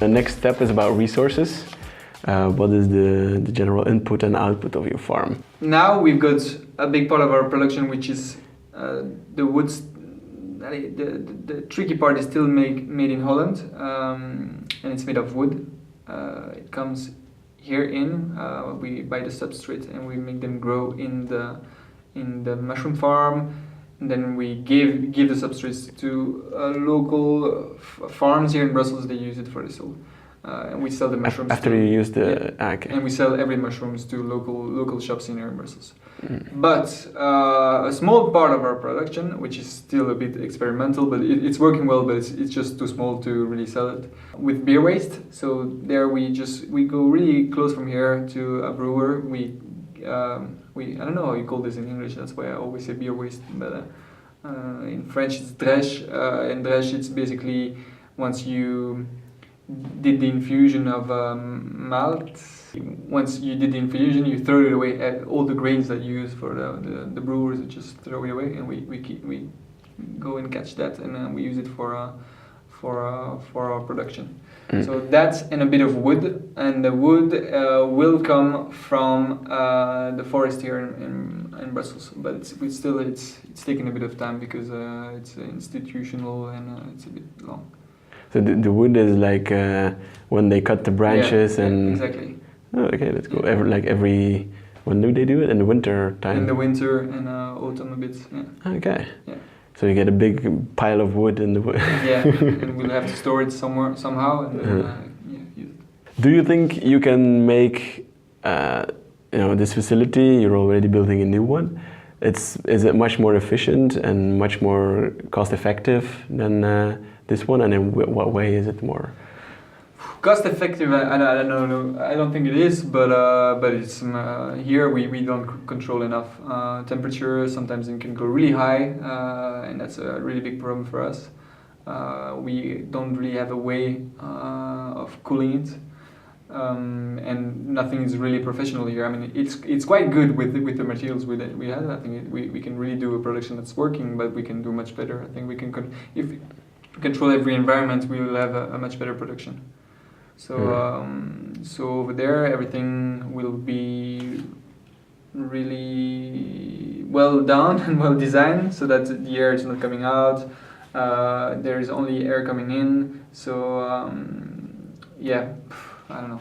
The next step is about resources. What is the general input and output of your farm? Now we've got a big part of our production, which is the woods. The tricky part is still made in Holland, and it's made of wood. It comes here in. We buy the substrate and we make them grow in the mushroom farm. And then we give the substrates to local farms here in Brussels. They use it for the sale. And we sell the mushrooms after you use the okay. And we sell every mushrooms to local shops in here in Brussels. But a small part of our production, which is still a bit experimental, but it's working well, but it's just too small to really sell it, with beer waste. So there we go really close from here to a brewer. We I don't know how you call this in English. That's why I always say beer waste. But in French it's drèche. In drèche it's basically once you did the infusion of malt. Once you did the infusion, you throw it away. All the grains that you use for the brewers, you just throw it away, and we go and catch that, and we use it for our production. So that's and a bit of wood, and the wood will come from the forest here in Brussels, but it's taking a bit of time because it's institutional and it's a bit long. So the wood is like when they cut the branches and... Exactly. Oh, okay, that's cool. Every when do they do it? In the winter time? In the winter and autumn a bit, yeah. Okay. Yeah. So you get a big pile of wood in the wood. Yeah, and we'll have to store it somehow and then, use it. Do you think you can make this facility, you're already building a new one, is it much more efficient and much more cost effective than this one, and in what way is it more? Cost effective, I don't know. I don't think it is, but it's here we don't control enough temperature. Sometimes it can go really high, and that's a really big problem for us. We don't really have a way of cooling it, and nothing is really professional here. I mean, it's quite good with the materials we have. I think we can really do a production that's working, but we can do much better. I think we can if we control every environment, we will have a much better production. So so over there everything will be really well done and well designed, so that the air is not coming out. There is only air coming in. So yeah, I don't know.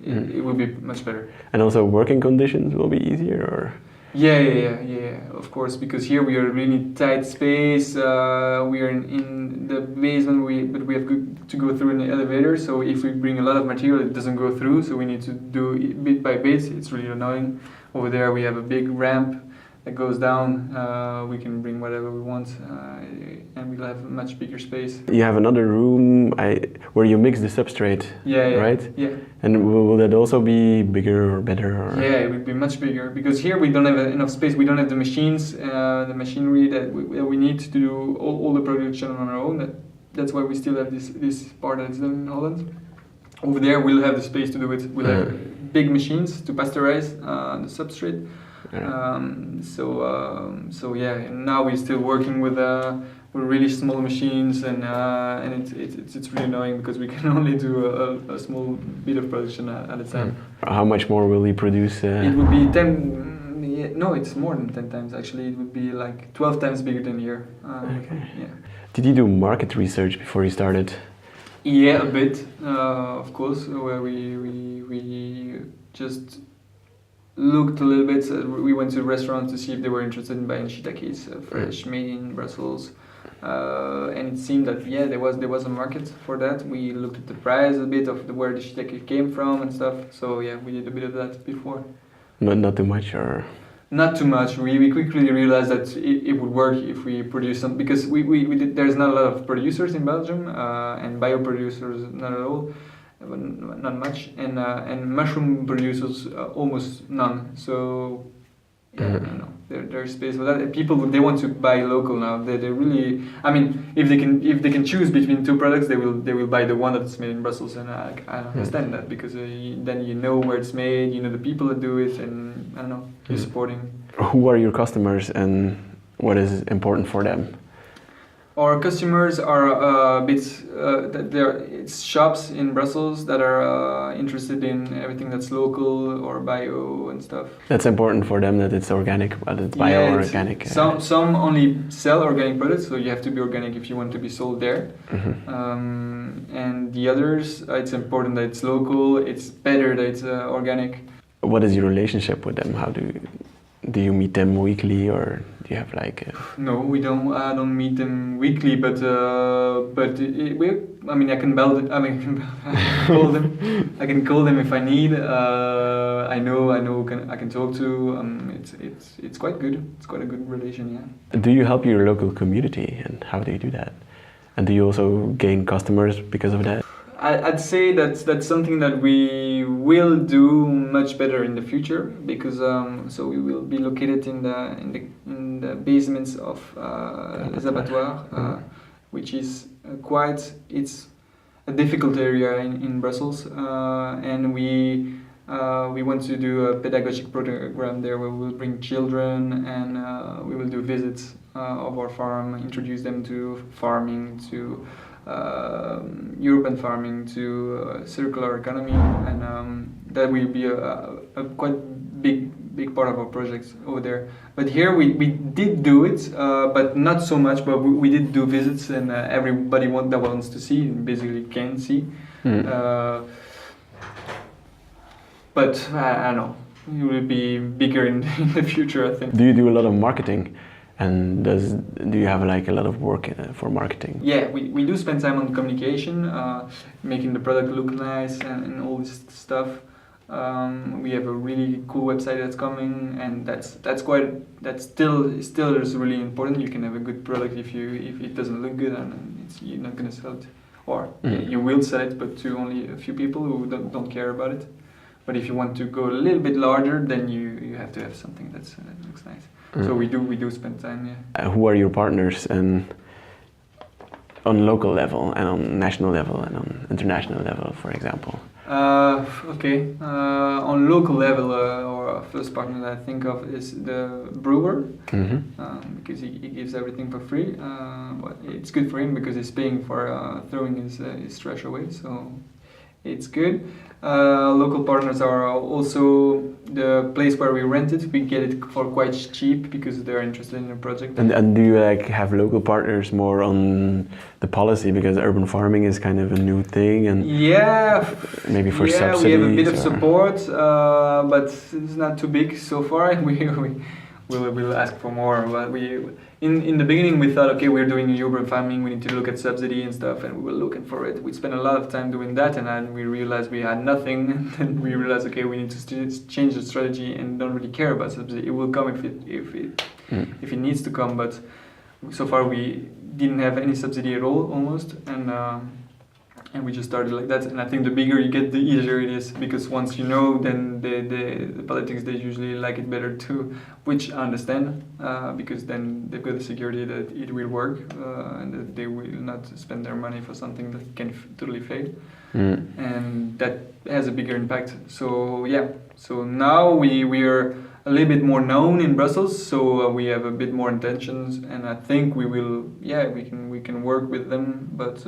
It will be much better. And also working conditions will be easier, or? Yeah, of course, because here we are really tight space. We are in the basement, but we have to go through an elevator. So if we bring a lot of material, it doesn't go through. So we need to do it bit by bit. It's really annoying. Over there we have a big ramp that goes down. We can bring whatever we want, and we'll have a much bigger space. You have another room where you mix the substrate, right? Yeah. And will that also be bigger or better? Or? Yeah, it would be much bigger, because here we don't have enough space. We don't have the machines, the machinery that we need to do all the production on our own. That's why we still have this part that's done in Holland. Over there we'll have the space to do it. We'll have big machines to pasteurize the substrate. So yeah, and now we're still working with really small machines, and it's really annoying because we can only do a small bit of production at a time. How much more will you produce? It would be 10. No, it's more than 10 times actually. It would be like 12 times bigger than here. Okay. Yeah. Did you do market research before you started? Yeah, a bit, of course, where we just looked a little bit. We went to restaurants to see if they were interested in buying shiitakes, fresh, made in Brussels, and it seemed that there was a market for that. We looked at the price a bit of where the shiitake came from and stuff. So yeah, we did a bit of that before. But not too much, or? Not too much. We quickly realized that it would work if we produce some, because there's not a lot of producers in Belgium, and bio producers not at all. Not much, and mushroom producers almost none. So yeah, there's space for that. People, they want to buy local now. They really, I mean, if they can choose between two products, they will buy the one that's made in Brussels, and I understand that, because then you know where it's made, you know the people that do it, and I don't know, you're supporting. Who are your customers, and what is important for them? Our customers are a bit. It's shops in Brussels that are interested in everything that's local or bio and stuff. That's important for them that it's organic, but it's bio-organic. Some only sell organic products, so you have to be organic if you want to be sold there. And the others, it's important that it's local. It's better that it's organic. What is your relationship with them? How do you meet them weekly, or do you have like? No, we don't. I don't meet them weekly, but I can call them. I can call them if I need. I can talk to. It's quite good. It's quite a good relation. Yeah. Do you help your local community, and how do you do that? And do you also gain customers because of that? I'd say that's something that we will do much better in the future, because so we will be located in the basements of Les Abattoirs, which is it's a difficult area in Brussels, and we want to do a pedagogic program there where we'll bring children and we will do visits of our farm, introduce them to farming, to urban farming, to circular economy, and that will be a quite big part of our projects over there. But here we did do it, but not so much. But we did do visits, and everybody that wants to see basically can see. But I don't know, it will be bigger in the future, I think. Do you do a lot of marketing? And do you have like a lot of work for marketing? Yeah, we do spend time on communication, making the product look nice and all this stuff. We have a really cool website that's coming, and that's still is really important. You can have a good product if it doesn't look good, and you're not gonna sell it, or you will sell it, but to only a few people who don't care about it. But if you want to go a little bit larger, then you have to have something that looks nice. So we do spend time, yeah. Who are your partners, and on local level and on national level and on international level, for example? On local level, our first partner that I think of is the brewer, because he gives everything for free. But it's good for him because he's paying for throwing his trash away, so it's good. Local partners are also the place where we rent it. We get it for quite cheap because they're interested in the project. And do you like have local partners more on the policy, because urban farming is kind of a new thing, and maybe for subsidies? We have a bit of support, but it's not too big so far. We'll ask for more, but in the beginning we thought, okay, we're doing urban farming, we need to look at subsidy and stuff, and we were looking for it. We spent a lot of time doing that, and then we realized we had nothing, and then we realized, okay, we need to change the strategy and don't really care about subsidy. It will come if it needs to come, but so far we didn't have any subsidy at all, almost, and we just started like that. And I think the bigger you get, the easier it is, because once you know, then the politics, they usually like it better too, which I understand, because then they've got the security that it will work, and that they will not spend their money for something that can totally fail, and that has a bigger impact. So so now we are a little bit more known in Brussels, so we have a bit more intentions, and I think we will, we can work with them, but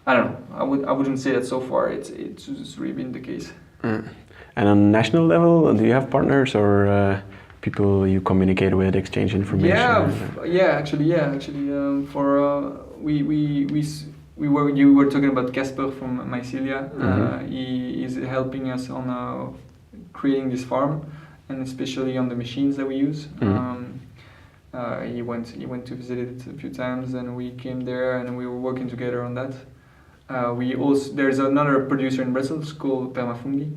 I don't know. I wouldn't say that so far. It's really been the case. And on national level, do you have partners or people you communicate with, exchange information? Actually. You were talking about Casper from Mycelia. He is helping us on creating this farm, and especially on the machines that we use. He went to visit it a few times, and we came there, and we were working together on that. There's another producer in Brussels called Permafungi.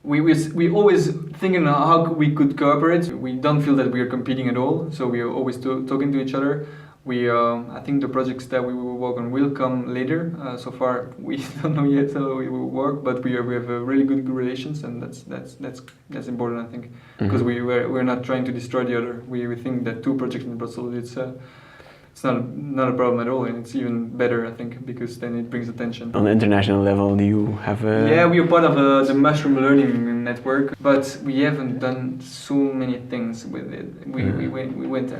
We always thinking how we could cooperate. We don't feel that we are competing at all, so we are always talking to each other. I think the projects that we will work on will come later. So far, we don't know yet how we will work, but we have really good relations, and that's important, I think, because we're not trying to destroy the other. We think that two projects in Brussels, it's it's not a problem at all, and it's even better, I think, because then it brings attention. On the international level, do you have a... Yeah, we are part of the mushroom learning network, but we haven't done so many things with it. We went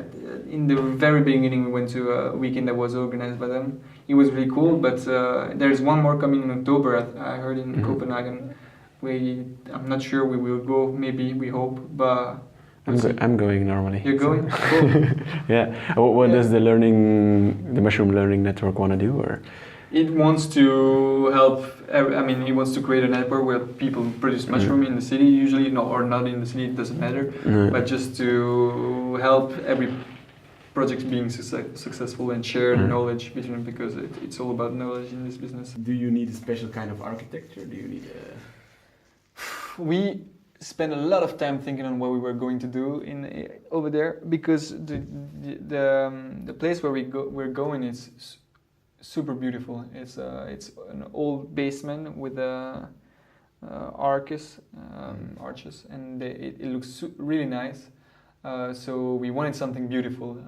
in the very beginning. We went to a weekend that was organized by them. It was really cool, but there's one more coming in October. I heard in Copenhagen. I'm not sure we will go. Maybe we hope, but. I'm going normally. You're going? Cool. Yeah. What does the mushroom learning network want to do, or? It wants to help. It wants to create a network where people produce mushroom in the city, usually, or not in the city. It doesn't matter. But just to help every project being successful and share knowledge between them, because it's all about knowledge in this business. Do you need a special kind of architecture? Do you need a? We spent a lot of time thinking on what we were going to do over there, because the place where we're going is super beautiful. It's an old basement with arches, and it looks really nice. So we wanted something beautiful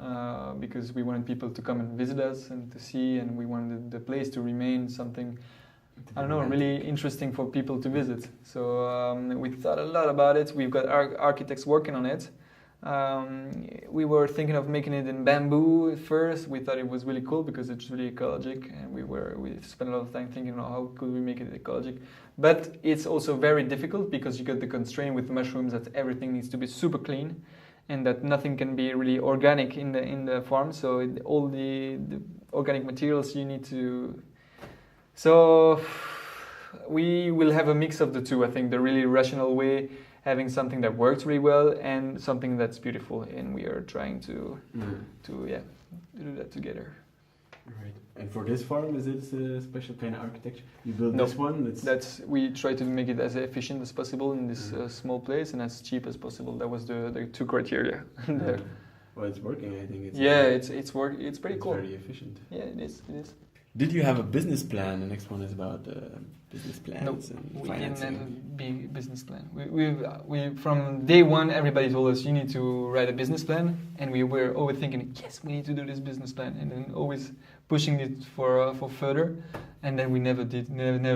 because we wanted people to come and visit us and to see, and we wanted the place to remain something, I don't know, really interesting for people to visit. So we thought a lot about it. We've got architects working on it. We were thinking of making it in bamboo at first. We thought it was really cool because it's really ecologic, and we spent a lot of time thinking, how could we make it ecologic. But it's also very difficult because you get the constraint with mushrooms that everything needs to be super clean, and that nothing can be really organic in the farm. So all the organic materials you need to. So we will have a mix of the two. I think the really rational way, having something that works really well and something that's beautiful, and we are trying to do that together. Right. And for this farm, is it a special kind of architecture? You build this one? That's we try to make it as efficient as possible in this small place and as cheap as possible. That was the two criteria. Well, it's working. I think it's It's pretty cool. Very efficient. Yeah, it is. Did you have a business plan? The next one is about business plans and we financing. didn't have a big business plan. We from day one, everybody told us you need to write a business plan, and we were always thinking, yes, we need to do this business plan, and then always pushing it for further, and then we never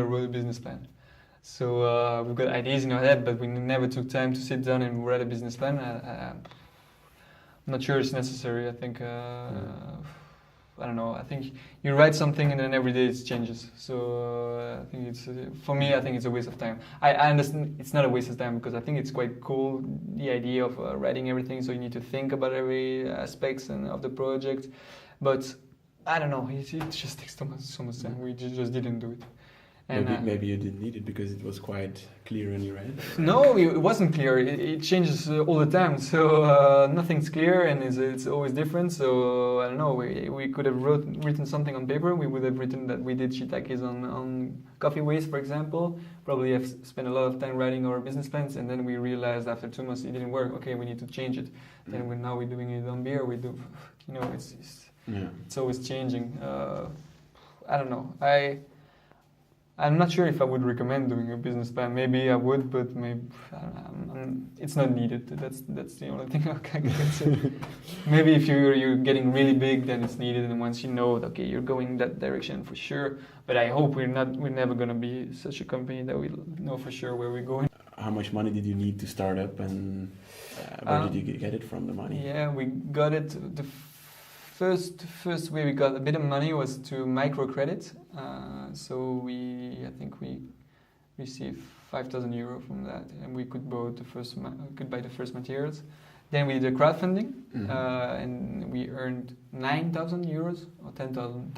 wrote a business plan. So we've got ideas in our head, but we never took time to sit down and write a business plan. I'm not sure it's necessary. I think. I don't know. I think you write something and then every day it changes. So I think it's for me. I think it's a waste of time. I understand it's not a waste of time because I think it's quite cool, the idea of writing everything. So you need to think about every aspects of the project, but I don't know. It just takes so much time. We just didn't do it. And maybe you didn't need it because it was quite clear in your head. No, it wasn't clear. It changes all the time. So nothing's clear, and it's always different. So I don't know. We could have written something on paper. We would have written that we did shiitakes on coffee waste, for example. Probably have spent a lot of time writing our business plans, and then we realized after 2 months it didn't work. Okay, we need to change it. Then now we're doing it on beer. We do, it's always changing. I don't know. I'm not sure if I would recommend doing a business plan. Maybe I would, but maybe it's not needed. That's the only thing I can say. Maybe if you're getting really big, then it's needed. And once you know, okay, you're going that direction for sure. But I hope we're never gonna be such a company that we know for sure where we're going. How much money did you need to start up, and where did you get it from? The money? Yeah, we got it. The first way we got a bit of money was to microcredit. So I think we received 5,000 euro from that, and we could buy the first materials. Then we did crowdfunding, and we earned 9,000 euros or 10,000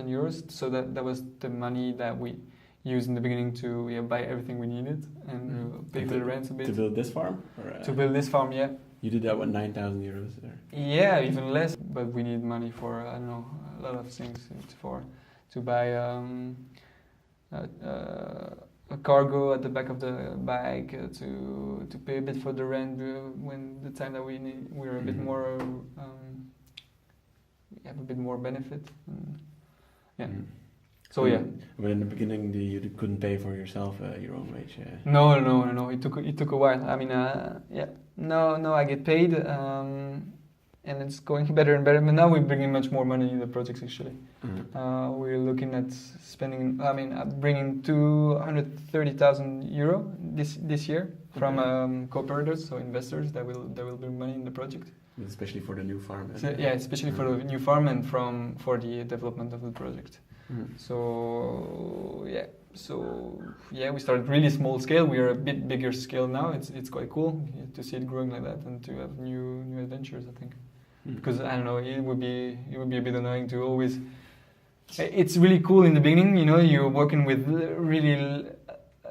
euros. So that was the money that we used in the beginning to buy everything we needed and pay for the rent a bit. To build this farm? To build this farm, yeah. You did that with 9,000 euros there? Yeah, even less. But we need money for, I don't know, a lot of things. To buy a cargo at the back of the bike, to pay a bit for the rent when the time that we're a bit more, we have a bit more benefit. Yeah. So yeah. But in the beginning, you couldn't pay for yourself your own wage. No. It took a while. I mean, yeah. No, I get paid. and it's going better and better. But now we're bringing much more money in the projects actually. Mm-hmm. We're looking at spending, bringing 230,000 euro this year from cooperators, so investors that will bring money in the project. Especially for the new farm. So, yeah, especially for the new farm and for the development of the project. Mm-hmm. So we started really small scale. We are a bit bigger scale now. It's quite cool to see it growing like that and to have new adventures, I think. Mm-hmm. Because I don't know, it would be a bit annoying to always. It's really cool in the beginning, you know, you're working with really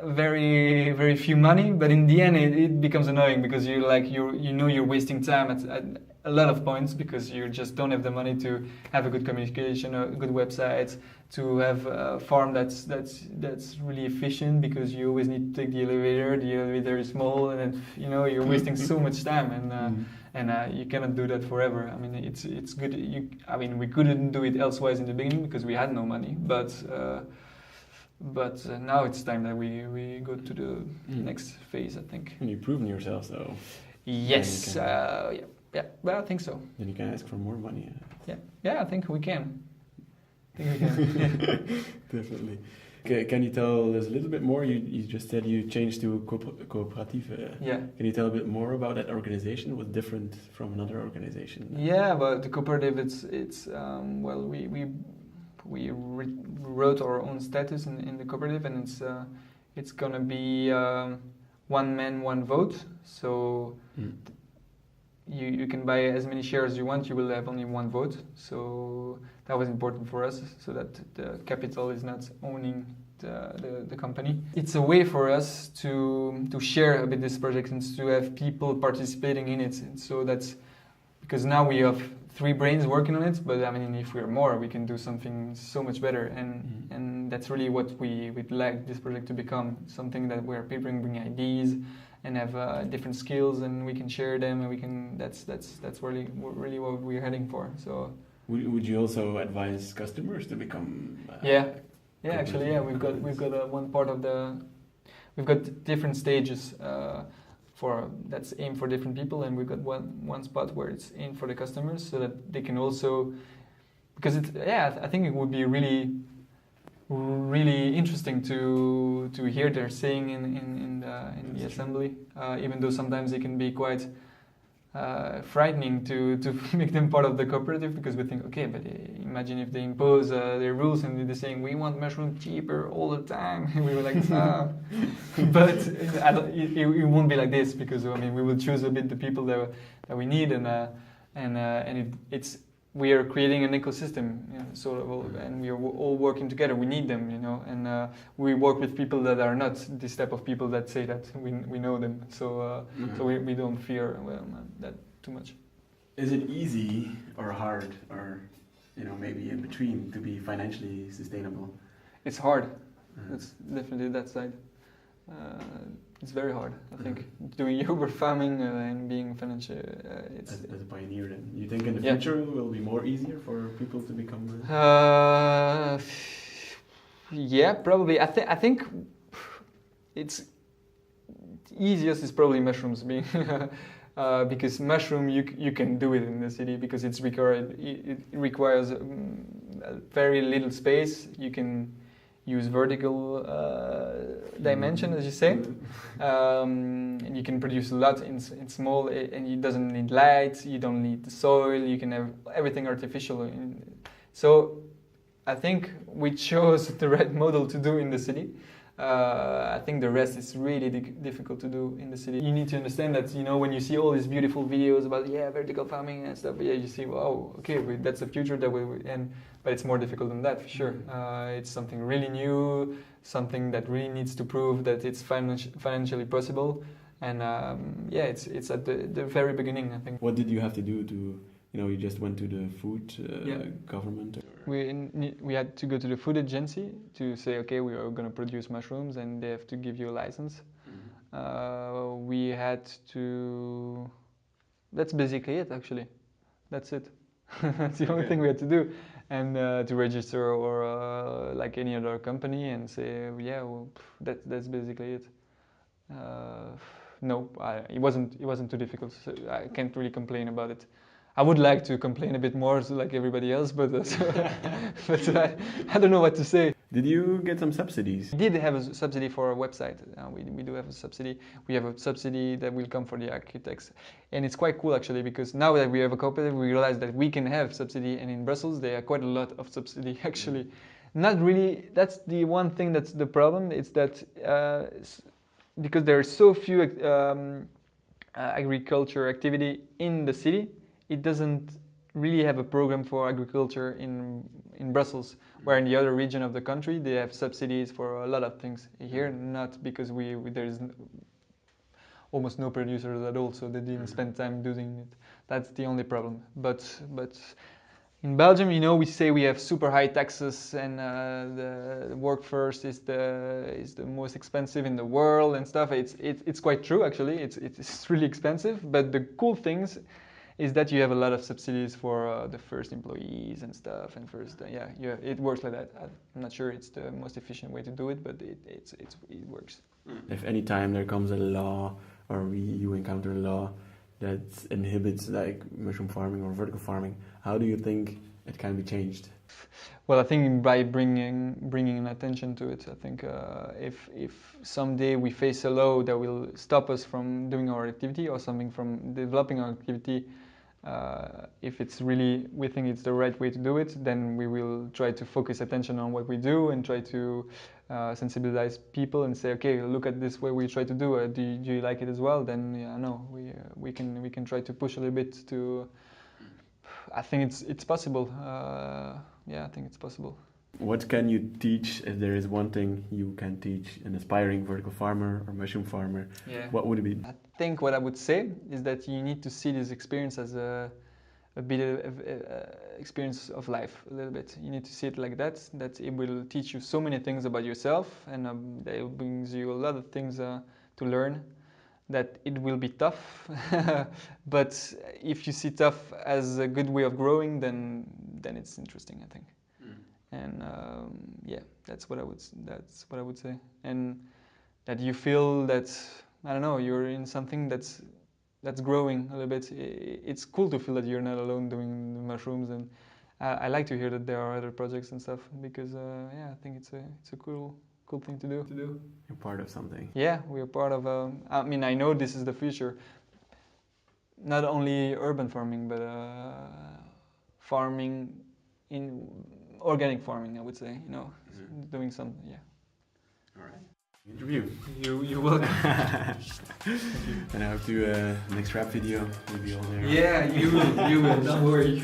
very very few money, but in the end it becomes annoying because you're wasting time at a lot of points because you just don't have the money to have a good communication, a good website, to have a farm that's really efficient because you always need to take the elevator is small, and then, you know, you're wasting so much time, and you cannot do that forever. I mean, it's good. We couldn't do it elsewise in the beginning because we had no money, but now it's time that we go to the next phase, I think. And you've proven yourself, though. Yes, yeah, but I think so. Then you can ask for more money. Yeah, I think we can. Definitely. Okay, can you tell us a little bit more? You just said you changed to cooperative. Yeah. Can you tell a bit more about that organization? What's different from another organization? Yeah, but the cooperative, it's we wrote our own status in the cooperative, and it's gonna be one man, one vote. So you can buy as many shares as you want. You will have only one vote. So that was important for us, so that the capital is not owning the company. It's a way for us to share a bit this project and to have people participating in it. And so that's because now we have 3 brains working on it, but I mean, if we're more, we can do something so much better, and that's really what we'd like this project to become, something that where people bring ideas and have different skills, and we can share them, and we can. That's really what we're heading for. So. Would you also advise customers to become? Actually, we've got one part of we've got different stages. That's aimed for different people, and we've got one spot where it's aimed for the customers, so that they can also, because I think it would be really interesting to hear their saying in the assembly, even though sometimes it can be quite frightening to make them part of the cooperative, because we think, okay, but imagine if they impose their rules and they're saying we want mushroom cheaper all the time, and we were like, but it won't be like this, because I mean we will choose a bit the people that we need, and it's we are creating an ecosystem, you know, sort of, and we are all working together. We need them, you know, and we work with people that are not this type of people that say that we know them. So so we don't fear that too much. Is it easy or hard, or maybe in between, to be financially sustainable? It's hard. It's definitely that side. It's very hard, I think. Doing Uber farming and being financial, it's... As a pioneer, then. You think in the future it will be more easier for people to become... Yeah, probably. I think it's... easiest is probably mushrooms, being... because mushroom, you can do it in the city, because it requires very little space. You can use vertical dimension, as you say, and you can produce a lot in small, and it doesn't need light, you don't need the soil, you can have everything artificial. So I think we chose the right model to do in the city. I think the rest is really difficult to do in the city. You need to understand that, when you see all these beautiful videos about vertical farming and stuff, you see, wow, okay, that's the future but it's more difficult than that, for sure. It's something really new, something that really needs to prove that it's financially possible, and it's at the very beginning, I think. What did you have to do to? You just went to the food government? We had to go to the food agency to say, okay, we are going to produce mushrooms, and they have to give you a license. We had to... That's basically it, actually. That's it. That's the only thing we had to do. And to register or like any other company and say, that's basically it. No, it wasn't too difficult. So I can't really complain about it. I would like to complain a bit more, so like everybody else, but I don't know what to say. Did you get some subsidies? We did have a subsidy for our website. We do have a subsidy. We have a subsidy that will come for the architects, and it's quite cool actually, because now that we have a cooperative, we realize that we can have subsidy, and in Brussels there are quite a lot of subsidy actually. Not really. That's the one thing that's the problem. It's that because there are so few agriculture activity in the city, it doesn't really have a program for agriculture in Brussels, where in the other region of the country they have subsidies for a lot of things. Here, not, because there's almost no producers at all, so they didn't spend time doing it. That's the only problem. But in Belgium, you know, we say we have super high taxes, and the workforce is the most expensive in the world and stuff. It's quite true actually. It's really expensive. But the cool things is that you have a lot of subsidies for the first employees and stuff, and first it works like that. I'm not sure it's the most efficient way to do it, but it works. If any time there comes a law, or you encounter a law that inhibits like mushroom farming or vertical farming, how do you think it can be changed? Well, I think by bringing an attention to it. I think if someday we face a law that will stop us from doing our activity, or something from developing our activity, if it's really, we think it's the right way to do it, then we will try to focus attention on what we do and try to sensibilize people and say, okay, look at this way we try to do it. Do you like it as well? Then no, we can try to push a little bit to. I think it's possible. I think it's possible. What can you teach, if there is one thing you can teach an aspiring vertical farmer or mushroom farmer? Yeah. What would it be? I think what I would say is that you need to see this experience as a bit of experience of life, a little bit. You need to see it like that it will teach you so many things about yourself, and that it brings you a lot of things to learn, that it will be tough. But if you see tough as a good way of growing, then it's interesting, I think. And that's what I would say. And that you feel that, I don't know, you're in something that's growing a little bit. It's cool to feel that you're not alone doing the mushrooms, and I like to hear that there are other projects and stuff, because I think it's a cool thing to do. You're part of something. Yeah, we are part of. I mean, I know this is the future. Not only urban farming, but farming in organic farming, I would say. You know, doing some. Yeah. All right. Interview. You welcome. And I hope to next rap video will be all there. Yeah, you will. Don't worry.